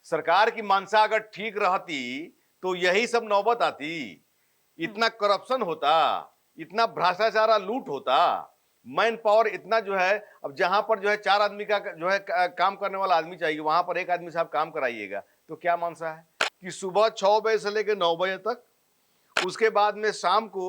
सरकार की मंशा अगर ठीक रहती तो यही सब नौबत आती। इतना करप्शन होता, इतना भ्रष्टाचार लूट होता, मैन पावर इतना जो है। अब जहां पर जो है 4 आदमी का जो है काम करने वाला आदमी चाहिए, वहां पर एक आदमी से आप काम कराइएगा। तो क्या मंशा है कि सुबह 6 बजे से लेकर 9 बजे तक, उसके बाद में शाम को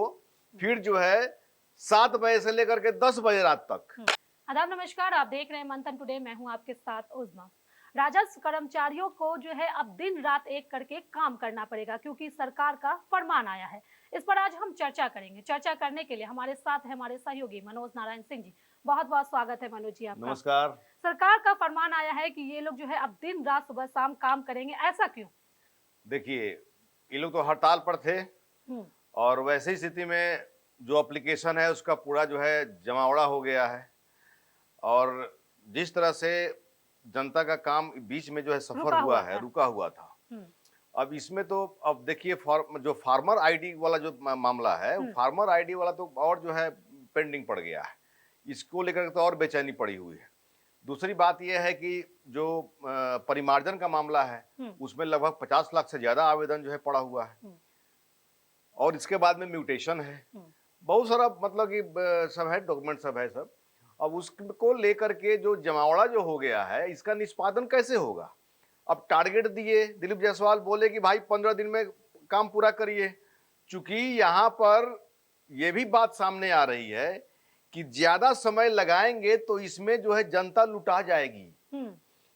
फिर जो है 7 बजे से लेकर के 10 बजे रात तक। आदाब नमस्कार, आप देख रहे हैं मंथन टुडे। मैं हूं आपके साथ उज़मा। राजस्व कर्मचारियों को जो है अब दिन रात एक करके काम करना पड़ेगा क्योंकि सरकार का फरमान आया है। इस पर आज हम चर्चा करेंगे। चर्चा करने के लिए हमारे साथ है हमारे सहयोगी मनोज नारायण सिंह जी। बहुत बहुत स्वागत है मनोज जी आपका। नमस्कार। सरकार का फरमान आया है कि ये लोग जो है अब दिन रात सुबह शाम काम करेंगे, ऐसा क्यों? देखिए, ये लोग तो हड़ताल पर थे और वैसी स्थिति में जो एप्लीकेशन है उसका पूरा जो है जमावड़ा हो गया है। और जिस तरह से जनता का काम बीच में जो है सफर हुआ है, रुका हुआ था। अब इसमें तो अब देखिए जो फार्मर आईडी वाला जो मामला है, फार्मर आईडी वाला तो और जो है पेंडिंग पड़ गया है। इसको लेकर तो और बेचैनी पड़ी हुई है। दूसरी बात यह है कि जो परिमार्जन का मामला है, उसमें लगभग 50 लाख से ज्यादा आवेदन जो है पड़ा हुआ है। और इसके बाद में म्यूटेशन है, बहुत सारा मतलब कि सब है, डॉक्यूमेंट सब है सब। अब उसको लेकर के जो जमावड़ा जो हो गया है, इसका निष्पादन कैसे होगा? अब टारगेट दिए, दिलीप जायसवाल बोले कि भाई 15 दिन में काम पूरा करिए। चूंकि यहाँ पर यह भी बात सामने आ रही है कि ज्यादा समय लगाएंगे तो इसमें जो है जनता लुटा जाएगी,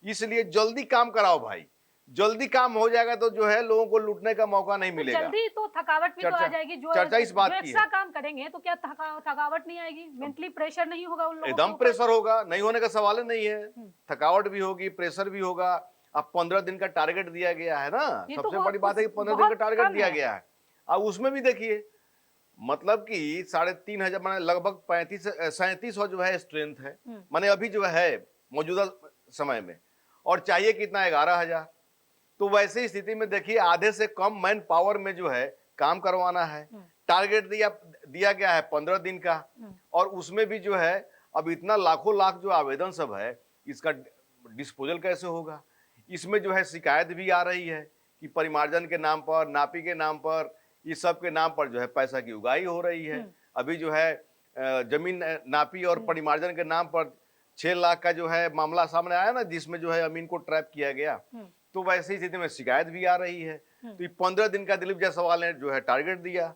इसलिए जल्दी काम कराओ भाई। जल्दी काम हो जाएगा तो जो है लोगों को लूटने का मौका नहीं मिलेगा। जल्दी तो थकावट भी तो आ जाएगी। जो चर्चा इस बात की एक्स्ट्रा काम करेंगे तो क्या थकावट नहीं आएगी? मेंटली प्रेशर नहीं होगा उन लोगों के एकदम ऊपर? प्रेशर होगा, नहीं होने का सवाल ही नहीं है। थकावट भी होगी, प्रेशर भी होगा। अब 15 दिन का टारगेट दिया गया है ना, सबसे बड़ी बात है कि 15 दिन का टारगेट दिया गया है। अब उसमें भी देखिए, मतलब कि 3,500 माने लगभग 3700 जो है स्ट्रेंथ है, माने अभी जो है मौजूदा समय में, और चाहिए कितना 11,000। तो वैसे स्थिति में देखिए आधे से कम मैन पावर में जो है काम करवाना है। टारगेट दिया गया है 15 दिन का, और उसमें भी जो है अब इतना लाखों लाख जो आवेदन सब है, इसका डिस्पोजल कैसे होगा? इसमें जो है शिकायत भी आ रही है कि परिमार्जन के नाम पर, नापी के नाम पर, इस सब के नाम पर जो है पैसा की उगाही हो रही है। अभी जो है जमीन नापी और परिमार्जन के नाम पर 6 लाख का जो है मामला सामने आया ना, जिसमें जो है अमीन को ट्रैप किया गया। तो वैसी स्थिति में शिकायत भी आ रही है। तो 15 दिन का दिलीप जायसवाल ने जो है टारगेट दिया,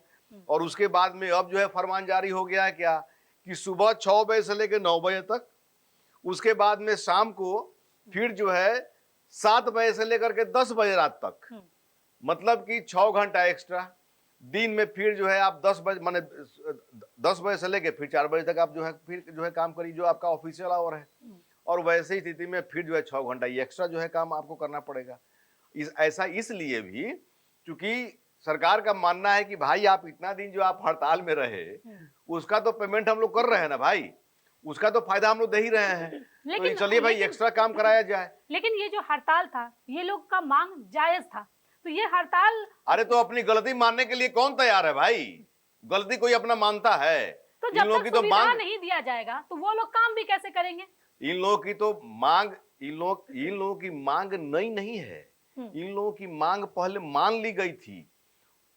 और उसके बाद में अब जो है फरमान जारी हो गया है क्या कि सुबह 6 बजे से लेकर 9 बजे तक, उसके बाद में शाम को फिर जो है 7 बजे से लेकर के 10 बजे रात तक, मतलब कि 6 घंटा एक्स्ट्रा। दिन में फिर जो है आप 10 बजे माने 10 बजे से लेकर फिर 4 बजे तक आप जो है फिर जो है काम करिए, जो आपका ऑफिशियल आवर है। और वैसे स्थिति में फिर जो है 6 घंटा ये एक्स्ट्रा जो है काम आपको करना पड़ेगा। ऐसा इसलिए भी क्योंकि सरकार का मानना है कि भाई आप इतना दिन जो आप हड़ताल में रहे, उसका तो पेमेंट हम लोग कर रहे हैं ना भाई, उसका तो फायदा हम लोग दे ही रहे हैं। तो चलिए भाई एक्स्ट्रा काम कराया जाए। लेकिन ये जो हड़ताल था, ये लोग का मांग जायज था, तो ये हड़ताल, अरे तो अपनी गलती मानने के लिए कौन तैयार है भाई? गलती कोई अपना मानता है? तो जब तक सुविधा नहीं दिया जाएगा तो वो लोग काम भी कैसे करेंगे? इन लोगों की तो मांग, इन लोगों की मांग नई नहीं है। इन लोगों की मांग पहले मान ली गई थी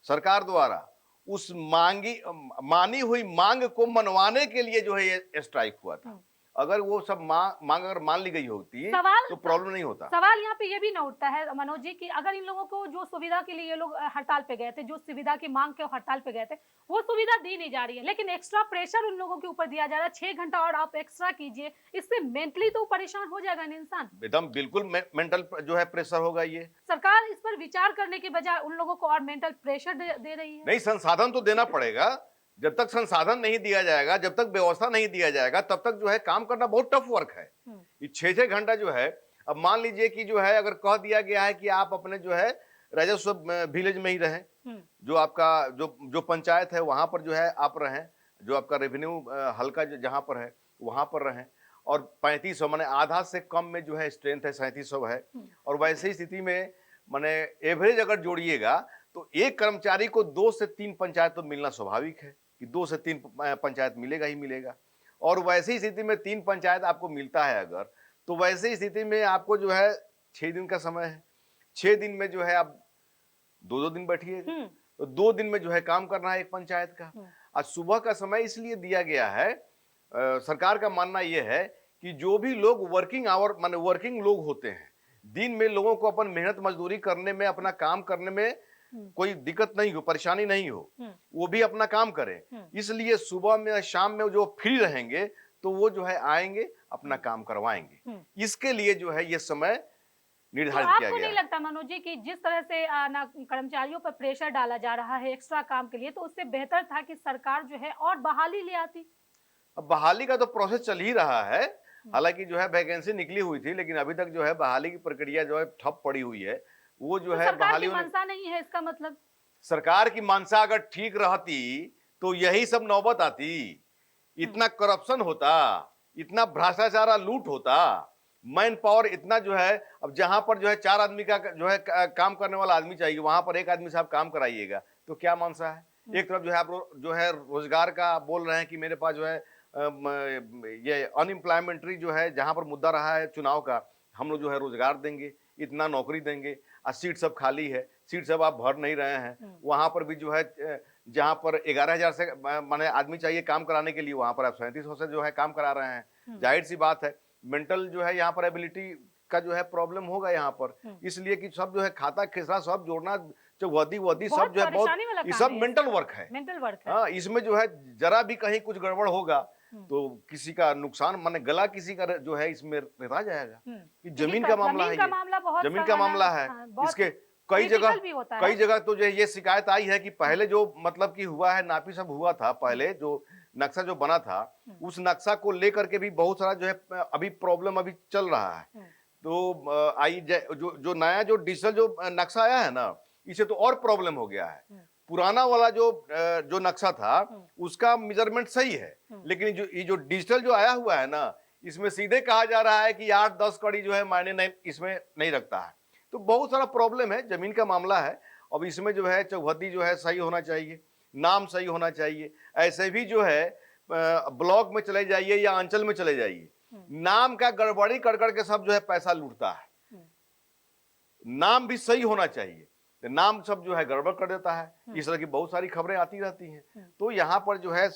सरकार द्वारा। उस मानी हुई मांग को मनवाने के लिए जो है ये स्ट्राइक हुआ था। अगर वो सब मांग अगर मान ली गई होती तो प्रॉब्लम नहीं होता। सवाल यहाँ पे ये भी न उठता है मनोज जी कि अगर इन लोगों को जो सुविधा के लिए ये लोग हड़ताल पे गए थे, जो सुविधा की मांग के हड़ताल पे गए थे, वो सुविधा दी नहीं जा रही है, लेकिन एक्स्ट्रा प्रेशर उन लोगों के ऊपर दिया जा रहा है। 6 घंटा और आप एक्स्ट्रा कीजिए, इससे मेंटली तो परेशान हो जाएगा इंसान। एकदम बिल्कुल मेंटल जो है प्रेशर होगा। ये सरकार इस पर विचार करने के बजाय उन लोगों को और मेंटल प्रेशर दे रही है। नहीं, संसाधन तो देना पड़ेगा। जब तक संसाधन नहीं दिया जाएगा, जब तक व्यवस्था नहीं दिया जाएगा, तब तक जो है काम करना बहुत टफ वर्क है। ये 6-6 घंटा जो है, अब मान लीजिए कि जो है अगर कह दिया गया है कि आप अपने जो है राजस्व विलेज में ही रहें, जो आपका जो पंचायत है वहां पर जो है आप रहें, जो आपका रेवेन्यू हल्का जहां पर है वहां पर रहें, और 3500 माने आधा से कम में जो है स्ट्रेंथ है 3700 है। और वैसे ही स्थिति में माने एवरेज अगर जोड़िएगा तो एक कर्मचारी को 2 से 3 पंचायत तो मिलना स्वाभाविक है कि 2 से 3 पंचायत मिलेगा ही मिलेगा। और वैसी स्थिति में 3 पंचायत आपको मिलता है अगर, तो वैसी स्थिति में आपको जो है 6 दिन का समय है। 6 दिन में जो है आप 2-2 दिन बैठिएगा, तो 2 दिन में जो है काम करना है एक पंचायत का। आज सुबह का समय इसलिए दिया गया है, सरकार का मानना यह है कि जो भी लोग वर्किंग आवर माने वर्किंग लोग होते हैं, दिन में लोगों को अपन मेहनत मजदूरी करने में, अपना काम करने में कोई दिक्कत नहीं हो, परेशानी नहीं हो, वो भी अपना काम करें। इसलिए सुबह में या शाम में जो फ्री रहेंगे तो वो जो है आएंगे, अपना काम करवाएंगे। इसके लिए जो है ये समय निर्धारित तो किया आपको गया नहीं है। लगता मनोज जी कि जिस तरह से कर्मचारियों पर प्रेशर डाला जा रहा है एक्स्ट्रा काम के लिए, तो उससे बेहतर था कि सरकार जो है और बहाली ले आती? अब बहाली का तो प्रोसेस चल ही रहा है, हालांकि जो है वैकेंसी निकली हुई थी, लेकिन अभी तक जो है बहाली की प्रक्रिया जो है ठप पड़ी हुई है। वो जो तो है सरकार बहाली की मंशा नहीं है इसका मतलब? सरकार की मंशा अगर ठीक रहती तो यही सब नौबत आती, इतना करप्शन होता, इतना भ्रष्टाचार लूट होता, मैन पावर इतना जो है, अब जहां पर जो है 4 आदमी का जो है काम करने वाला आदमी चाहिए, वहां पर 1 आदमी से आप काम कराइएगा, तो क्या मंशा है? एक तरफ जो है आप जो है रोजगार का बोल रहे हैं कि मेरे पास जो है ये अनएम्प्लॉयमेंट्री जो है, जहां पर मुद्दा रहा है चुनाव का, हम लोग जो है रोजगार देंगे, इतना नौकरी देंगे, और सीट सब खाली है, सीट सब आप भर नहीं रहे हैं। वहां पर भी जो है जहां पर 11,000 से माने आदमी चाहिए काम कराने के लिए, वहां पर आप 3700 से जो है काम करा रहे हैं। जाहिर सी बात है, मेंटल जो है यहाँ पर एबिलिटी का जो है प्रॉब्लम होगा यहाँ पर, इसलिए कि सब जो है खाता खिसरा सब जोड़ना, जो वदी सब जो है बहुत, ये सब मेंटल वर्क है। मेंटल वर्क है। हाँ, इसमें जो है जरा भी कहीं कुछ गड़बड़ होगा तो किसी का नुकसान, माने गला किसी का जो है इसमें रह जाएगा। कि जमीन का मामला है, जमीन का मामला है। इसके कई जगह तो जो ये शिकायत आई है कि पहले जो मतलब कि हुआ है, नापी सब हुआ था पहले, जो नक्शा जो बना था, उस नक्शा को लेकर के भी बहुत सारा जो है अभी प्रॉब्लम अभी चल रहा है। तो जो नया जो डिजिटल जो नक्शा आया है ना, इसे तो और प्रॉब्लम हो गया है। पुराना वाला जो नक्शा था उसका मेजरमेंट सही है, लेकिन ये जो डिजिटल जो आया हुआ है ना, इसमें सीधे कहा जा रहा है कि 8-10 कड़ी जो है मायने नहीं, इसमें नहीं रखता है। तो बहुत सारा प्रॉब्लम है, जमीन का मामला है। अब इसमें जो है चौहद्दी जो है सही होना चाहिए, नाम सही होना चाहिए। ऐसे भी जो है ब्लॉक में चले जाइए या अंचल में चले जाइए, नाम का गड़बड़ी कर करके सब जो है पैसा लूटता है। नाम भी सही होना चाहिए, नाम सब जो है गड़बड़ कर देता है। इस तरह की बहुत सारी खबरें आती रहती हैं। तो यहाँ पर जो है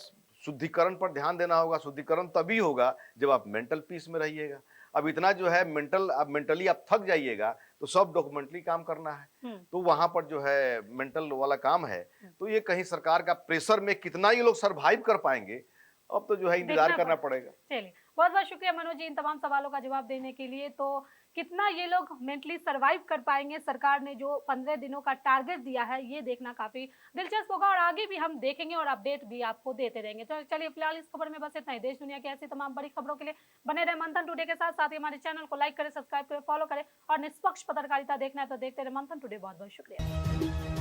शुद्धिकरण पर ध्यान देना होगा। शुद्धिकरण तभी होगा जब आप मेंटल पीस में रहिएगा। अब इतना जो है मेंटली आप थक जाइएगा तो सब डॉक्यूमेंटली काम करना है, तो वहां पर जो है मेंटल वाला काम है। तो ये कहीं सरकार का प्रेशर में कितना ये लोग सर्वाइव कर पाएंगे, अब तो जो है इंतजार करना पड़ेगा। चलिए, बहुत बहुत शुक्रिया मनोज जी इन तमाम सवालों का जवाब देने के लिए। तो कितना ये लोग मेंटली सरवाइव कर पाएंगे, सरकार ने जो 15 दिनों का टारगेट दिया है, ये देखना काफी दिलचस्प होगा और आगे भी हम देखेंगे और अपडेट भी आपको देते रहेंगे। तो चलिए फिलहाल इस खबर में बस इतना ही। देश दुनिया की ऐसी तमाम बड़ी खबरों के लिए बने रहे मंथन टुडे के साथ। साथ ही हमारे चैनल को लाइक करें, सब्सक्राइब करें, फॉलो करें और निष्पक्ष पत्रकारिता देखना है तो देखते रहे मंथन टुडे। बहुत बहुत शुक्रिया।